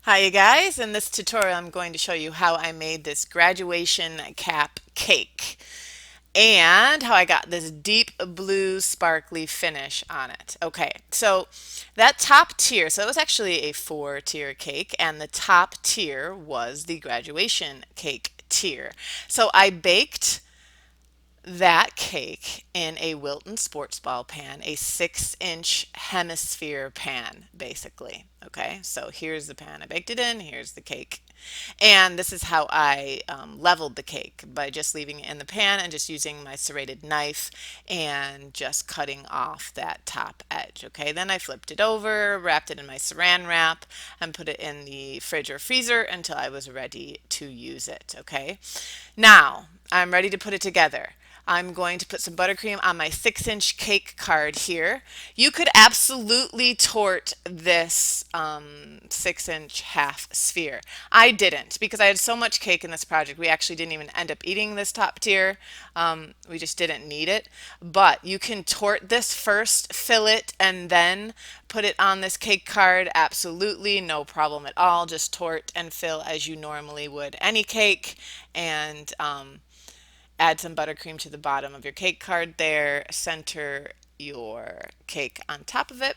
Hi you guys, in this tutorial I'm going to show you how I made this graduation cap cake and how I got this deep blue sparkly finish on it. Okay, so that top tier, so it was actually a 4-tier cake, and the top tier was the graduation cake tier. So I baked that cake in a Wilton sports ball pan, a 6-inch hemisphere pan, basically. Okay, so here's the pan I baked it in, here's the cake. And this is how I leveled the cake by just leaving it in the pan and just using my serrated knife and just cutting off that top edge. Okay, then I flipped it over, wrapped it in my saran wrap, and put it in the fridge or freezer until I was ready to use it. Okay, now I'm ready to put it together. I'm going to put some buttercream on my 6-inch cake card here. You could absolutely tort this 6-inch half sphere. I didn't because I had so much cake in this project. We actually didn't even end up eating this top tier. We just didn't need it. But you can tort this first, fill it, and then put it on this cake card. Absolutely no problem at all. Just tort and fill as you normally would any cake. And add some buttercream to the bottom of your cake card there, center your cake on top of it,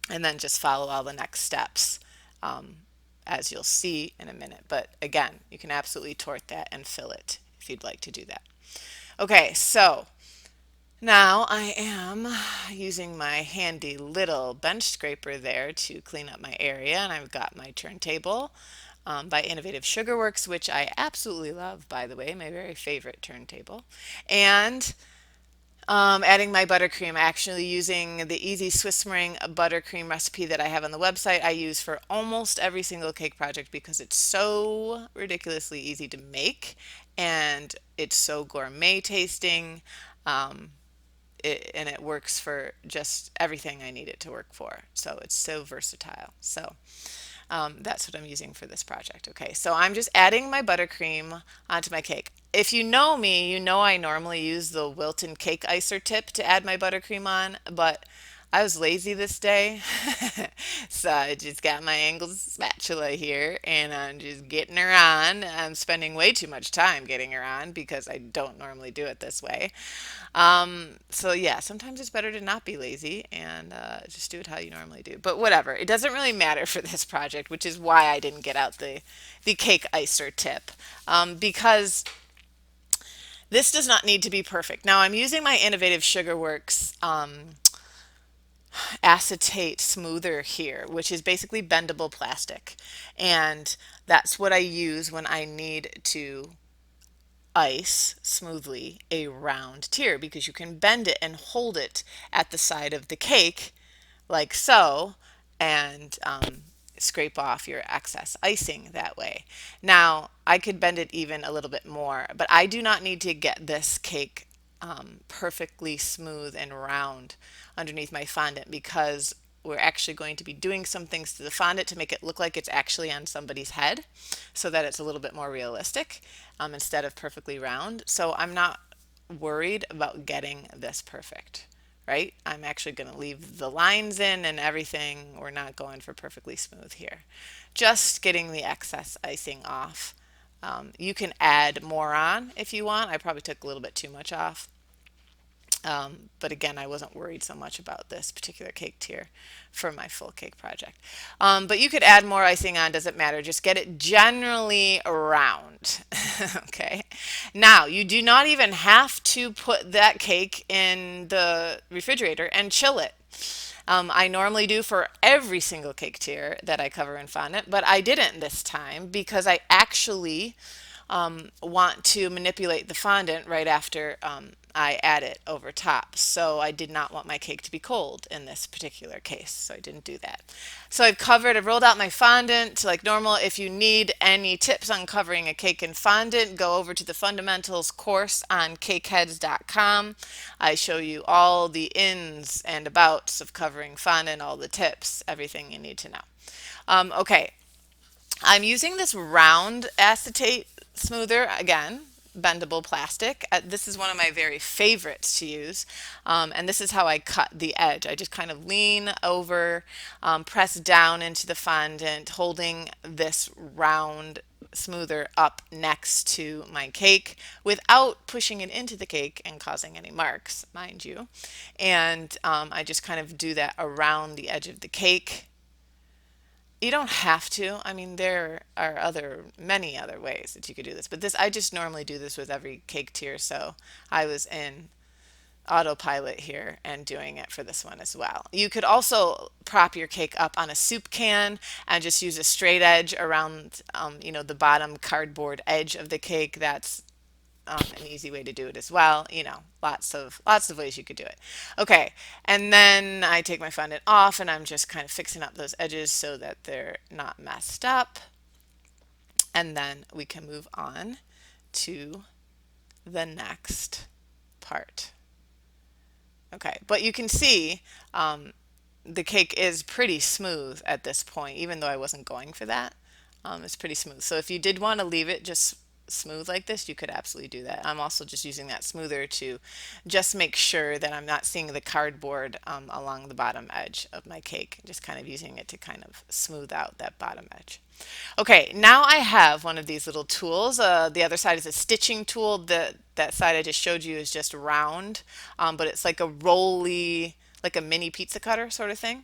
and then just follow all the next steps um, as you'll see in a minute. But again, you can absolutely tort that and fill it if you'd like to do that. Okay, so now I am using my handy little bench scraper there to clean up my area, and I've got my turntable by Innovative Sugarworks, which I absolutely love, by the way, my very favorite turntable. And adding my buttercream, actually using the easy Swiss meringue buttercream recipe that I have on the website. I use for almost every single cake project because it's so ridiculously easy to make and it's so gourmet tasting. Um, and it works for just everything I need it to work for. So it's so versatile. So that's what I'm using for this project. Okay, so I'm just adding my buttercream onto my cake. If you know me, you know I normally use the Wilton cake icer tip to add my buttercream on, but I was lazy this day, so I just got my angled spatula here and I'm just getting her on. I'm spending way too much time getting her on because I don't normally do it this way. So yeah, sometimes it's better to not be lazy and just do it how you normally do. But whatever, it doesn't really matter for this project, which is why I didn't get out the cake icer tip because this does not need to be perfect. Now I'm using my Innovative Sugarworks acetate smoother here, which is basically bendable plastic, and that's what I use when I need to ice smoothly a round tier because you can bend it and hold it at the side of the cake like so and scrape off your excess icing that way. Now I could bend it even a little bit more, but I do not need to get this cake perfectly smooth and round underneath my fondant because we're actually going to be doing some things to the fondant to make it look like it's actually on somebody's head so that it's a little bit more realistic instead of perfectly round. So I'm not worried about getting this perfect, right? I'm actually going to leave the lines in and everything. We're not going for perfectly smooth here. Just getting the excess icing off. You can add more on if you want. I probably took a little bit too much off. But again, I wasn't worried so much about this particular cake tier for my full cake project. But you could add more icing on, doesn't matter. Just get it generally round. Okay. Now, you do not even have to put that cake in the refrigerator and chill it. I normally do for every single cake tier that I cover in fondant, but I didn't this time because I actually want to manipulate the fondant right after I add it over top. So I did not want my cake to be cold in this particular case, so I didn't do that. So I've rolled out my fondant like normal. If you need any tips on covering a cake in fondant, go over to the fundamentals course on cakeheads.com. I show you all the ins and abouts of covering fondant, all the tips, everything you need to know. Okay, I'm using this round acetate smoother again bendable plastic. This is one of my very favorites to use. And this is how I cut the edge. I just kind of lean over, press down into the fondant, holding this round smoother up next to my cake without pushing it into the cake and causing any marks, mind you. And I just kind of do that around the edge of the cake. You don't have to. I mean, there are many other ways that you could do this, but I just normally do this with every cake tier, so I was in autopilot here and doing it for this one as well. You could also prop your cake up on a soup can and just use a straight edge around, the bottom cardboard edge of the cake. That's an easy way to do it as well. Lots of ways you could do it. Okay, and then I take my fondant off and I'm just kind of fixing up those edges so that they're not messed up. And then we can move on to the next part. Okay, but you can see the cake is pretty smooth at this point, even though I wasn't going for that. It's pretty smooth. So if you did want to leave it just smooth like this, you could absolutely do that. I'm also just using that smoother to just make sure that I'm not seeing the cardboard along the bottom edge of my cake. Just kind of using it to kind of smooth out that bottom edge. Okay, now I have one of these little tools. The other side is a stitching tool. That side I just showed you is just round, but it's like a rolly, like a mini pizza cutter sort of thing.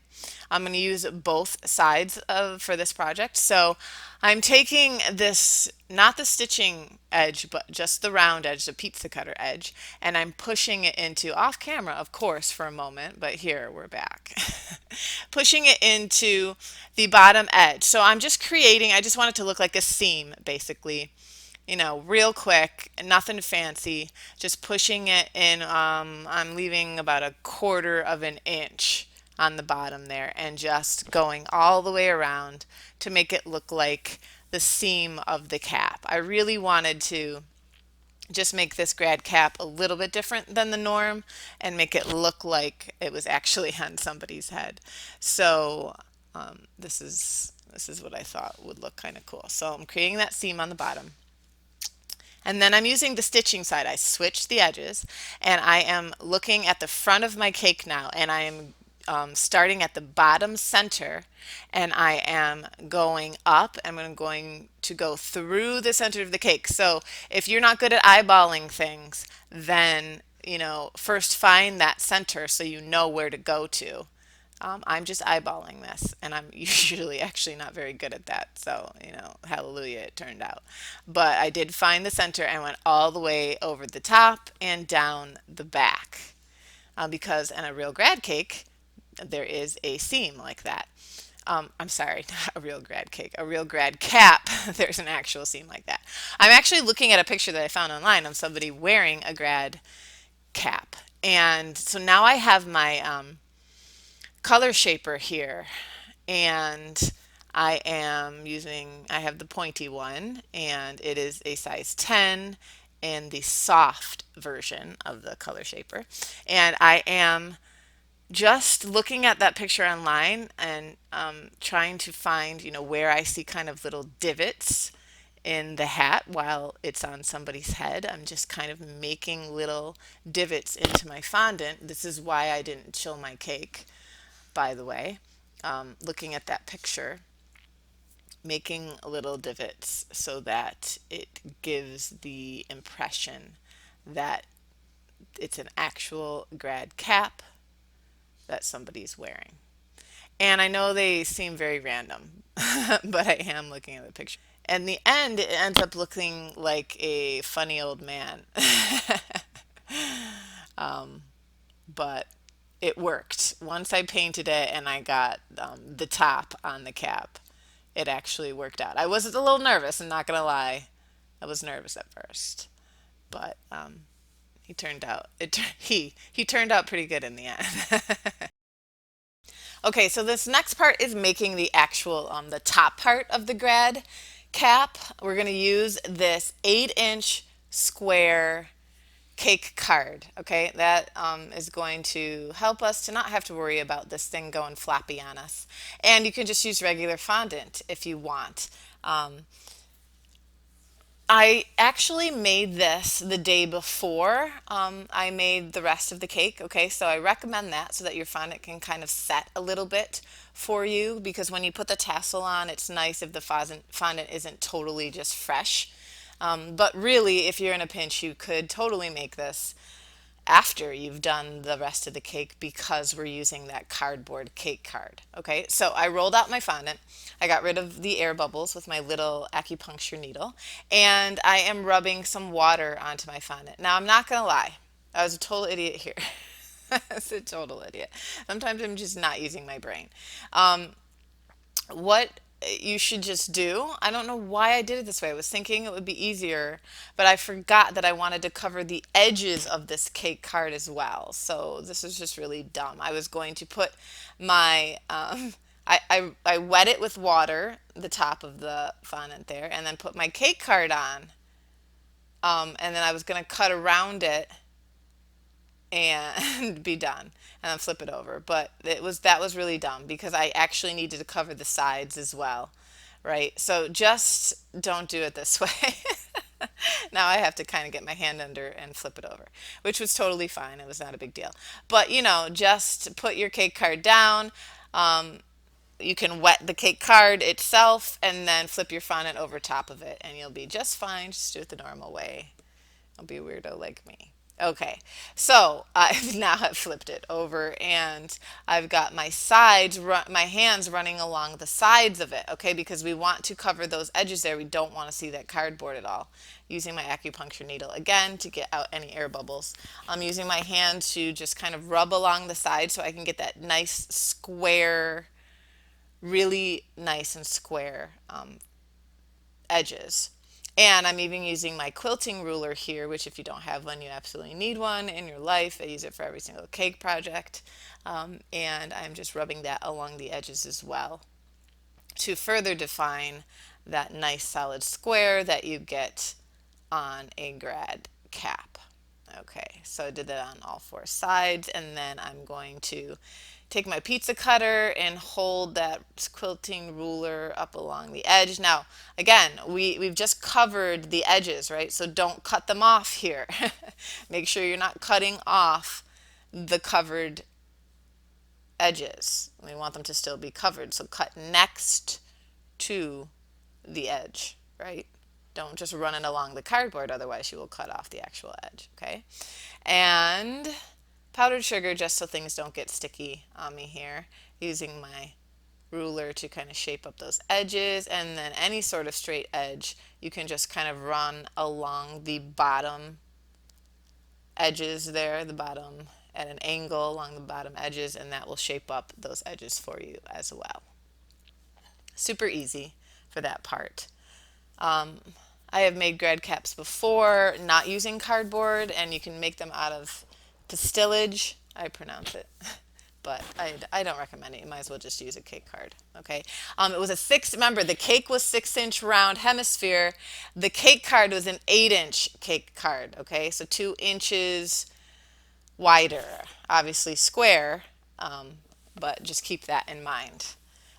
I'm going to use both sides for this project. So I'm taking this, not the stitching edge, but just the round edge, the pizza cutter edge, and I'm pushing it into, off camera, of course, for a moment, but here we're back. Pushing it into the bottom edge. So I just want it to look like a seam, basically, real quick, nothing fancy, just pushing it in. I'm leaving about a quarter of an inch on the bottom there and just going all the way around to make it look like the seam of the cap. I really wanted to just make this grad cap a little bit different than the norm and make it look like it was actually on somebody's head. So this is what I thought would look kind of cool. So I'm creating that seam on the bottom. And then I'm using the stitching side. I switched the edges and I am looking at the front of my cake now, and I am starting at the bottom center and I am going up. I'm going to go through the center of the cake. So if you're not good at eyeballing things, then first find that center so you know where to go to. I'm just eyeballing this, and I'm usually actually not very good at that. So, hallelujah, it turned out. But I did find the center and went all the way over the top and down the back. Because in a real grad cake, there is a seam like that. I'm sorry, not a real grad cake, a real grad cap. There's an actual seam like that. I'm actually looking at a picture that I found online of somebody wearing a grad cap. And so now I have my color shaper here, and I have the pointy one, and it is a size 10 and the soft version of the color shaper. And I am just looking at that picture online and trying to find, where I see kind of little divots in the hat while it's on somebody's head. I'm just kind of making little divots into my fondant. This is why I didn't chill my cake, by the way. Looking at that picture, making little divots so that it gives the impression that it's an actual grad cap that somebody's wearing. And I know they seem very random, but I am looking at the picture. In the end, it ends up looking like a funny old man. But it worked. Once I painted it and I got the top on the cap, it actually worked out. I was a little nervous, I'm not gonna lie. I was nervous at first, but he turned out he turned out pretty good in the end. Okay, so this next part is making the actual the top part of the grad cap. We're gonna use this 8-inch square cake card. Okay, that is going to help us to not have to worry about this thing going floppy on us. And you can just use regular fondant if you want. I actually made this the day before I made the rest of the cake. Okay, so I recommend that so that your fondant can kind of set a little bit for you because when you put the tassel on, it's nice if the fondant isn't totally just fresh. But really, if you're in a pinch, you could totally make this after you've done the rest of the cake because we're using that cardboard cake card. Okay, so I rolled out my fondant. I got rid of the air bubbles with my little acupuncture needle, and I am rubbing some water onto my fondant. Now, I'm not gonna lie, I was a total idiot here. I was a total idiot. Sometimes I'm just not using my brain. Um, what you should just do. I don't know why I did it this way. I was thinking it would be easier, but I forgot that I wanted to cover the edges of this cake card as well. So this is just really dumb. I was going to put my I wet it with water, the top of the fondant there, and then put my cake card on. And then I was going to cut around it and be done and then flip it over. But that was really dumb because I actually needed to cover the sides as well, right? So just don't do it this way. Now I have to kind of get my hand under and flip it over, which was totally fine. It was not a big deal. But just put your cake card down. Um, you can wet the cake card itself and then flip your fondant over top of it, and you'll be just fine. Just do it the normal way. Don't be a weirdo like me. Okay, so I've now have flipped it over and I've got my my hands running along the sides of it, okay, because we want to cover those edges there. We don't want to see that cardboard at all. Using my acupuncture needle again to get out any air bubbles. I'm using my hand to just kind of rub along the side so I can get that nice square, really nice and square edges. And I'm even using my quilting ruler here, which if you don't have one, you absolutely need one in your life. I use it for every single cake project. And I'm just rubbing that along the edges as well to further define that nice solid square that you get on a grad cap. Okay, so I did that on all four sides, and then I'm going to take my pizza cutter and hold that quilting ruler up along the edge. Now, again, we've just covered the edges, right? So don't cut them off here. Make sure you're not cutting off the covered edges. We want them to still be covered, so cut next to the edge, right? Don't just run it along the cardboard, otherwise you will cut off the actual edge, okay? And powdered sugar just so things don't get sticky on me here, using my ruler to kind of shape up those edges, and then any sort of straight edge you can just kind of run along the bottom edges there, the bottom at an angle along the bottom edges, and that will shape up those edges for you as well. Super easy for that part. Um, I have made grad caps before not using cardboard, and you can make them out of pastillage. I pronounce it, but I don't recommend it. You might as well just use a cake card. Okay. It was remember, the cake was 6-inch round hemisphere. The cake card was an 8-inch cake card. Okay. So 2 inches wider, obviously square, but just keep that in mind.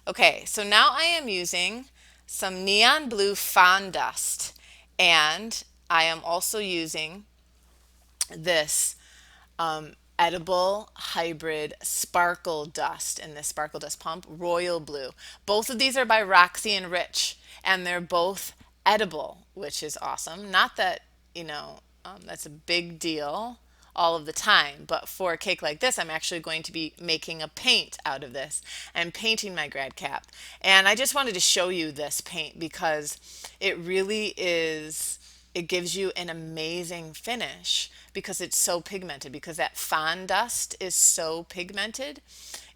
Okay, so now I am using some neon blue fondant, and I am also using this edible hybrid sparkle dust in this sparkle dust pump, royal blue. Both of these are by Roxy and Rich, and they're both edible, which is awesome. Not that, that's a big deal all of the time, but for a cake like this, I'm actually going to be making a paint out of this and painting my grad cap. And I just wanted to show you this paint because it really is, it gives you an amazing finish because it's so pigmented, because that fond dust is so pigmented.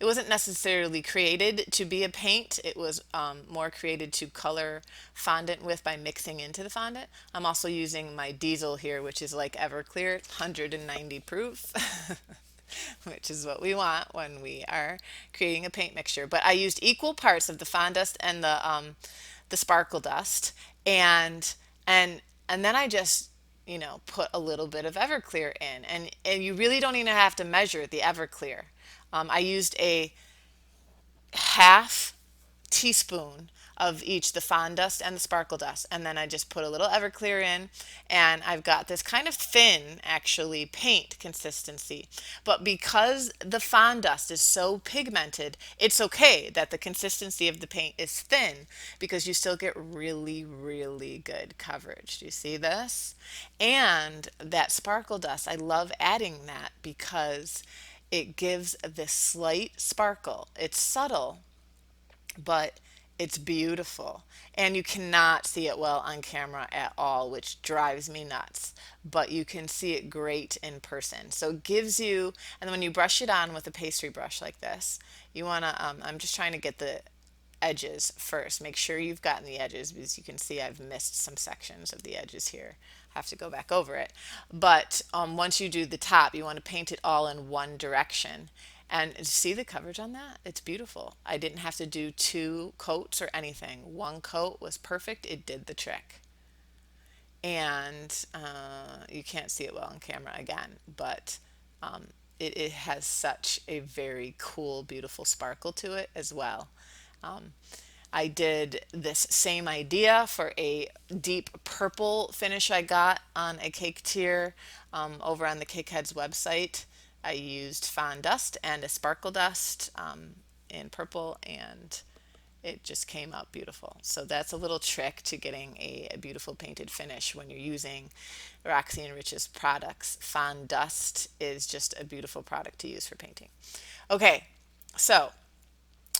It wasn't necessarily created to be a paint. It was more created to color fondant with by mixing into the fondant. I'm also using my diesel here, which is like Everclear, 190 proof, which is what we want when we are creating a paint mixture. But I used equal parts of the fond dust and the sparkle dust, and and then I just put a little bit of Everclear in, and you really don't even have to measure the Everclear. I used a half teaspoon of each, the fond dust and the sparkle dust. And then I just put a little Everclear in, and I've got this kind of thin, actually, paint consistency. But because the fond dust is so pigmented, it's okay that the consistency of the paint is thin because you still get really, really good coverage. Do you see this? And that sparkle dust, I love adding that because it gives this slight sparkle. It's subtle, but it's beautiful. And you cannot see it well on camera at all, which drives me nuts. But you can see it great in person. So it gives you, and then when you brush it on with a pastry brush like this, you want to, I'm just trying to get the edges first. Make sure you've gotten the edges because you can see I've missed some sections of the edges here. I have to go back over it. But once you do the top, you want to paint it all in one direction. And see the coverage on that? It's beautiful. I didn't have to do two coats or anything. One coat was perfect. It did the trick. And you can't see it well on camera again, but it has such a very cool, beautiful sparkle to it as well. Um, I did this same idea for a deep purple finish I got on a cake tier over on the Cakeheads website. I used fond dust and a sparkle dust in purple, and it just came out beautiful. So that's a little trick to getting a beautiful painted finish when you're using Roxy and Rich's products. Fond dust is just a beautiful product to use for painting. Okay, so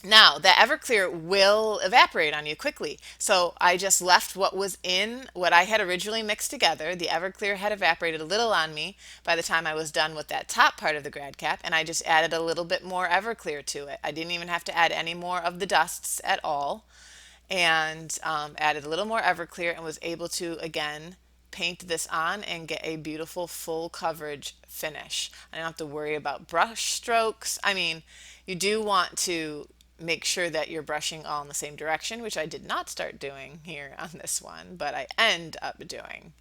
now, the Everclear will evaporate on you quickly. So I just left what was in what I had originally mixed together. The Everclear had evaporated a little on me by the time I was done with that top part of the grad cap, and I just added a little bit more Everclear to it. I didn't even have to add any more of the dusts at all, and added a little more Everclear and was able to, again, paint this on and get a beautiful full coverage finish. I don't have to worry about brush strokes. I mean, you do want to make sure that you're brushing all in the same direction, which I did not start doing here on this one, but I end up doing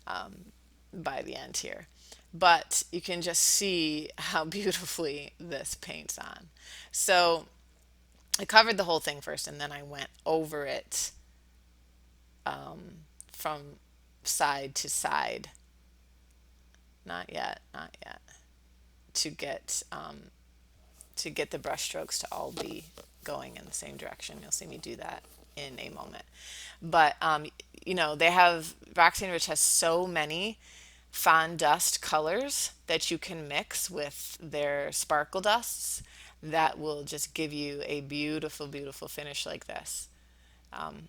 by the end here. But you can just see how beautifully this paints on. So I covered the whole thing first, and then I went over it from side to side. Not yet, not yet. To get the brush strokes to all be going in the same direction. You'll see me do that in a moment. But you know, they have Roxy and Rich has so many fond dust colors that you can mix with their sparkle dusts that will just give you a beautiful, beautiful finish like this.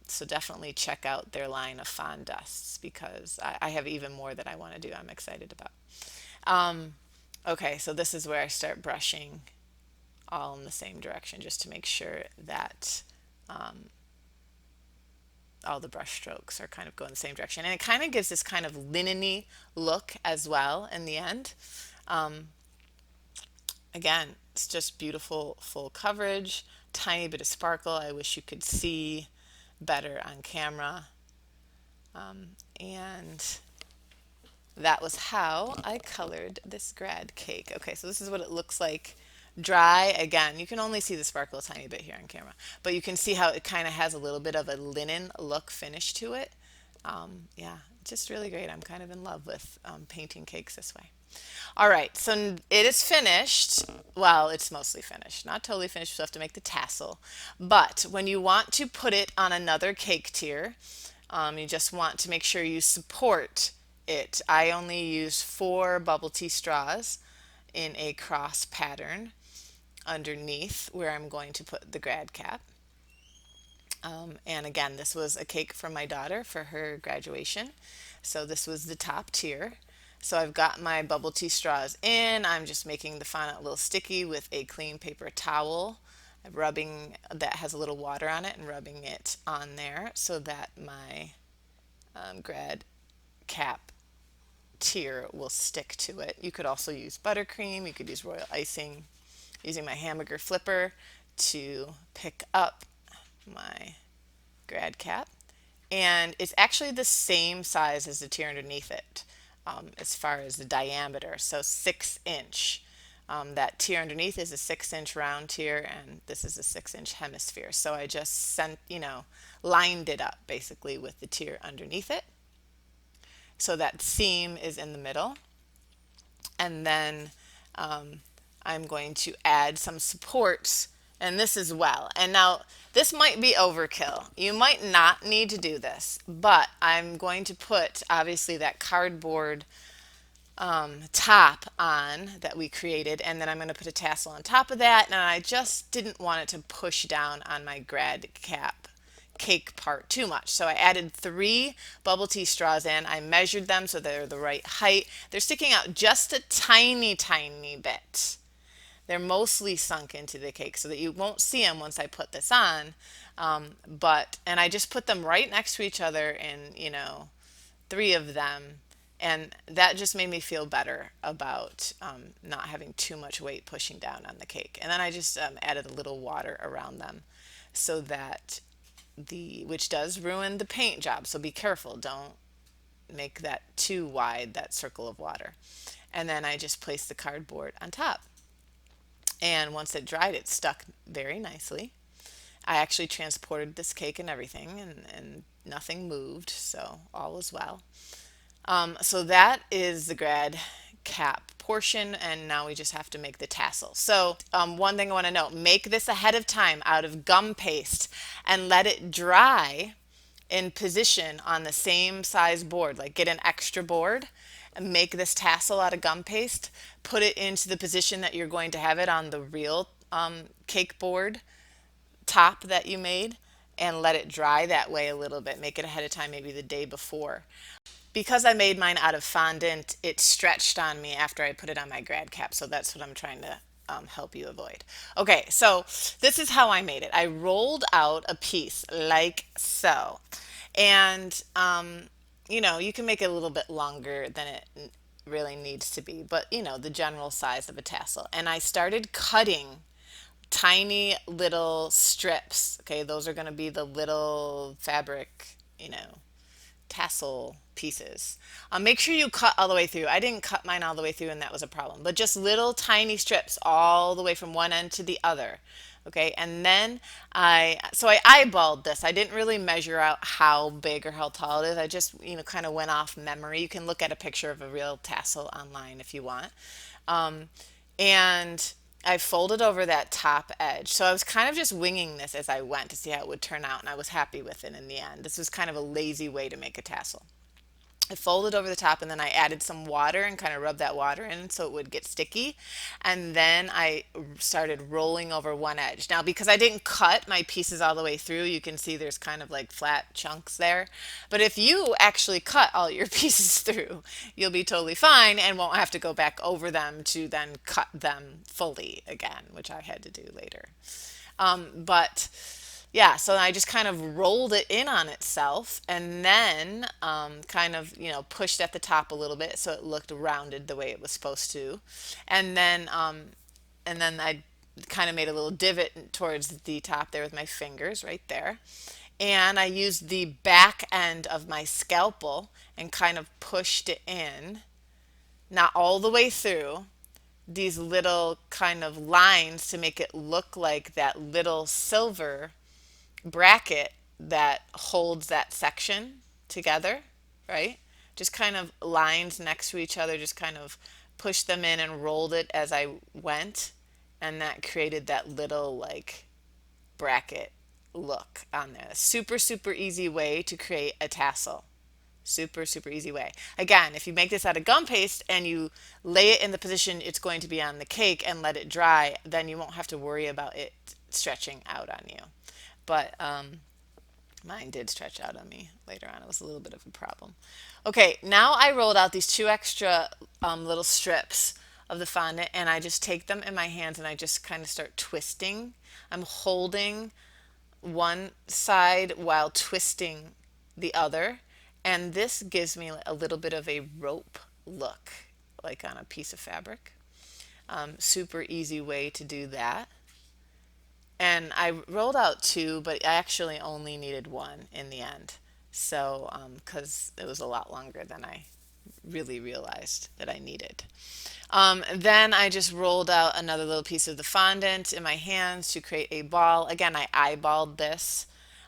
So definitely check out their line of fond dusts because I have even more that I want to do. I'm excited about. Okay, so this is where I start brushing all in the same direction just to make sure that all the brush strokes are kind of going the same direction. And it kind of gives this kind of linen-y look as well in the end. Again, it's just beautiful full coverage, tiny bit of sparkle. I wish you could see better on camera. And that was how I colored this grad cake. Okay, so this is what it looks like dry. Again, you can only see the sparkle a tiny bit here on camera, but you can see how it kind of has a little bit of a linen look finish to it. Yeah, just really great. I'm kind of in love with painting cakes this way. All right, so it is finished. Well, it's mostly finished. Not totally finished. You still have to make the tassel. But when you want to put it on another cake tier, you just want to make sure you support it. I only use 4 bubble tea straws in a cross pattern underneath where I'm going to put the grad cap. And again, this was a cake for my daughter for her graduation. So this was the top tier. So I've got my bubble tea straws in. I'm just making the fondant a little sticky with a clean paper towel. I'm rubbing that has a little water on it and rubbing it on there so that my grad cap tier will stick to it. You could also use buttercream. You could use royal icing. Using my hamburger flipper to pick up my grad cap. And it's actually the same size as the tier underneath it as far as the diameter, so 6 inch. That tier underneath is a 6-inch round tier, and this is a 6-inch hemisphere. So I just lined it up basically with the tier underneath it. So that seam is in the middle. And then I'm going to add some supports and this as well. And now this might be overkill. You might not need to do this, but I'm going to put obviously that cardboard top on that we created, and then I'm going to put a tassel on top of that, and I just didn't want it to push down on my grad cap cake part too much. So I added 3 bubble tea straws in. I measured them so they're the right height. They're sticking out just a tiny, tiny bit. They're mostly sunk into the cake so that you won't see them once I put this on. And I just put them right next to each other in, 3 of them. And that just made me feel better about not having too much weight pushing down on the cake. And then I just added a little water around them so that which does ruin the paint job. So be careful. Don't make that too wide, that circle of water. And then I just placed the cardboard on top. And once it dried, it stuck very nicely. I actually transported this cake and everything, and nothing moved, so all was well. So that is the grad cap portion, and now we just have to make the tassel. So one thing I want to note, make this ahead of time out of gum paste and let it dry in position on the same size board. Like get an extra board and make this tassel out of gum paste, put it into the position that you're going to have it on the real cake board top that you made, and let it dry that way a little bit. Make it ahead of time, maybe the day before. Because I made mine out of fondant, it stretched on me after I put it on my grad cap, so that's what I'm trying to help you avoid. Okay, so this is how I made it. I rolled out a piece like so, and you can make it a little bit longer than it really needs to be, but the general size of a tassel. And I started cutting tiny little strips. Okay, those are going to be the little fabric, tassel pieces. Make sure you cut all the way through. I didn't cut mine all the way through, and that was a problem, but just little tiny strips all the way from one end to the other. Okay, and then I eyeballed this. I didn't really measure out how big or how tall it is. I just, kind of went off memory. You can look at a picture of a real tassel online if you want. And I folded over that top edge. So I was kind of just winging this as I went to see how it would turn out, and I was happy with it in the end. This was kind of a lazy way to make a tassel. I folded over the top, and then I added some water and kind of rubbed that water in so it would get sticky. And then I started rolling over one edge. Now, because I didn't cut my pieces all the way through, you can see there's kind of like flat chunks there. But if you actually cut all your pieces through, you'll be totally fine and won't have to go back over them to then cut them fully again, which I had to do later. But yeah, so I just kind of rolled it in on itself, and then kind of, pushed at the top a little bit so it looked rounded the way it was supposed to. And then I kind of made a little divot towards the top there with my fingers right there. And I used the back end of my scalpel and kind of pushed it in, not all the way through, these little kind of lines to make it look like that little silver bracket that holds that section together, right? Just kind of lines next to each other, just kind of pushed them in and rolled it as I went, and that created that little like bracket look on there. Super, super easy way to create a tassel. Super, super easy way. Again, if you make this out of gum paste and you lay it in the position it's going to be on the cake and let it dry, then you won't have to worry about it stretching out on you. But mine did stretch out on me later on. It was a little bit of a problem. Okay, now I rolled out these 2 extra little strips of the fondant, and I just take them in my hands and I just kind of start twisting. I'm holding one side while twisting the other, and this gives me a little bit of a rope look, like on a piece of fabric. Super easy way to do that. And I rolled out 2, but I actually only needed 1 in the end. So, because it was a lot longer than I really realized that I needed. Then I just rolled out another little piece of the fondant in my hands to create a ball. Again, I eyeballed this.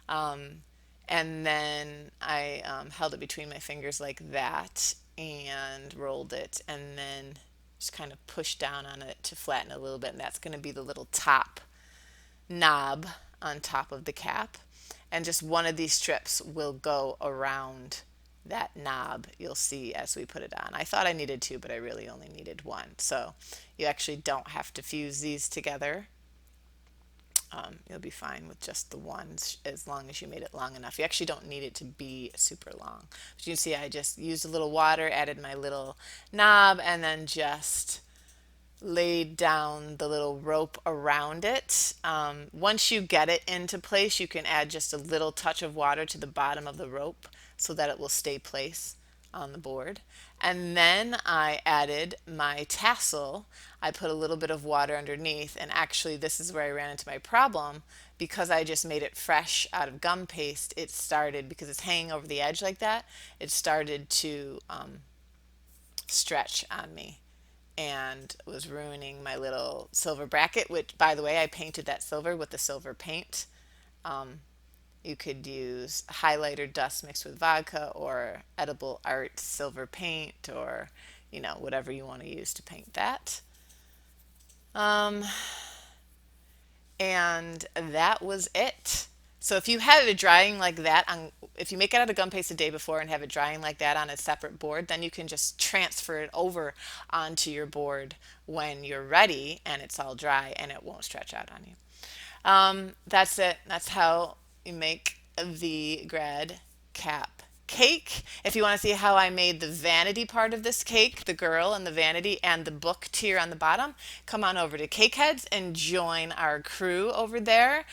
Um, and then I held it between my fingers like that and rolled it and then just kind of pushed down on it to flatten it a little bit. And that's going to be the little top knob on top of the cap. And just one of these strips will go around that knob you'll see as we put it on. I thought I needed two, but I really only needed one. So you actually don't have to fuse these together. You'll be fine with just the ones as long as you made it long enough. You actually don't need it to be super long. But you can see I just used a little water, added my little knob, and then just laid down the little rope around it. Once you get it into place, you can add just a little touch of water to the bottom of the rope so that it will stay place on the board. And then I added my tassel. I put a little bit of water underneath, and actually this is where I ran into my problem because I just made it fresh out of gum paste. It started, because it's hanging over the edge like that, it started to stretch on me and was ruining my little silver bracket, which, by the way, I painted that silver with the silver paint. You could use highlighter dust mixed with vodka or edible art silver paint, or whatever you want to use to paint that. Um, and that was it. So if you have it drying like that on, if you make it out of gum paste the day before and have it drying like that on a separate board, then you can just transfer it over onto your board when you're ready and it's all dry and it won't stretch out on you. That's it. That's how you make the grad cap cake. If you want to see how I made the vanity part of this cake, the girl and the vanity and the book tier on the bottom, come on over to Cakeheads and join our crew over there.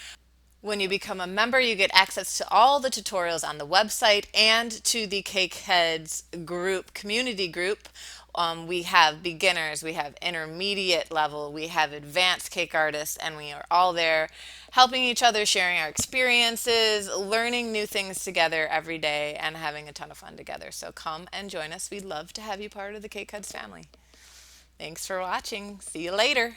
When you become a member, you get access to all the tutorials on the website and to the Cakeheads group, community group. We have beginners, we have intermediate level, we have advanced cake artists, and we are all there helping each other, sharing our experiences, learning new things together every day, and having a ton of fun together. So come and join us. We'd love to have you part of the Cakeheads family. Thanks for watching. See you later.